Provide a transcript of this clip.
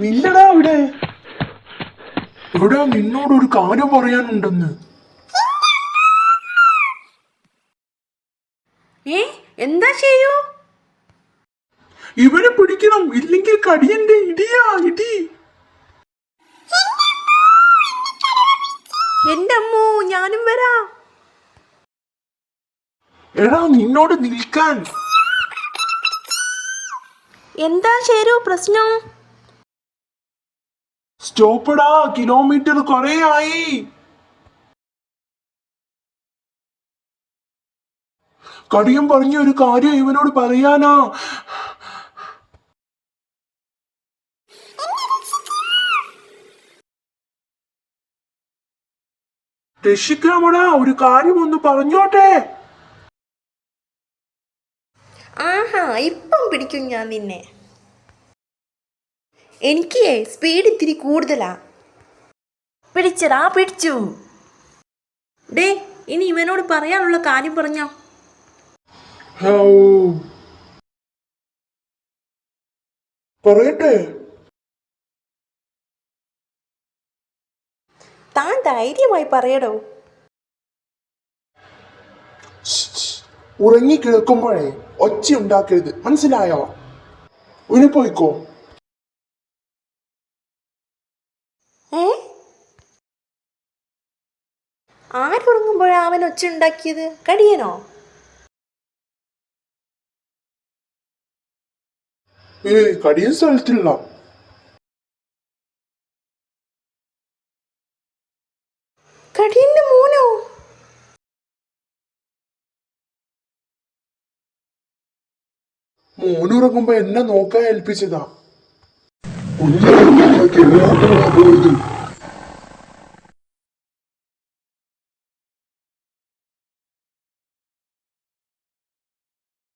നില്ലടാ ഇവിടെ. ഇവിടെ നിന്നോടൊരു കാര്യം പറയാനുണ്ടെന്ന്. എന്താ ചെയ്യൂ? ഇവനെ പിടിക്കണം, ഇല്ലെങ്കിൽ കടിയന്റെ ഇടിയാ ഇടി. എന്റെ അമ്മോ, ഞാനും വരാം. എടാ നിന്നോട് നിൽക്കാൻ. എന്താ ശരു പ്രശ്നം? സ്റ്റോപ്പടാ, കിലോമീറ്റർ കുറേ ആയി. കടിയം പറഞ്ഞ ഒരു കാര്യം ഇവനോട് പറയാനാ. രക്ഷിക്കാമടാ, ഒരു കാര്യം ഒന്ന് പറഞ്ഞോട്ടെ. ആഹാ, ഇപ്പം പിടിക്കും ഞാൻ നിന്നെ. എനിക്ക് സ്പീഡ് ഇത്തിരി കൂടുതലാ. പിടിച്ചടാ, പിടിച്ചു. ഡേ, ഇനി ഇവനോട് പറയാനുള്ള കാര്യം പറഞ്ഞോ. പറയട്ടെ. താൻ ധൈര്യമായി പറയടോ. ഉറങ്ങിക്കിടക്കുമ്പോഴേ ഒച്ച ഉണ്ടാക്കരുത്, മനസ്സിലായോ? ഒരു പോയിക്കോ. ആരുറങ്ങുമ്പോഴാ അവൻ ഒച്ച ഉണ്ടാക്കിയത്? കടിയനോ? കടിയൻ സ്ഥലത്തില്ല. കടിയന്റെ മോനോ? മോനുറങ്ങുമ്പോ എന്നെ നോക്കാൻ ഏൽപ്പിച്ചതാ. കുഞ്ഞു പോയത്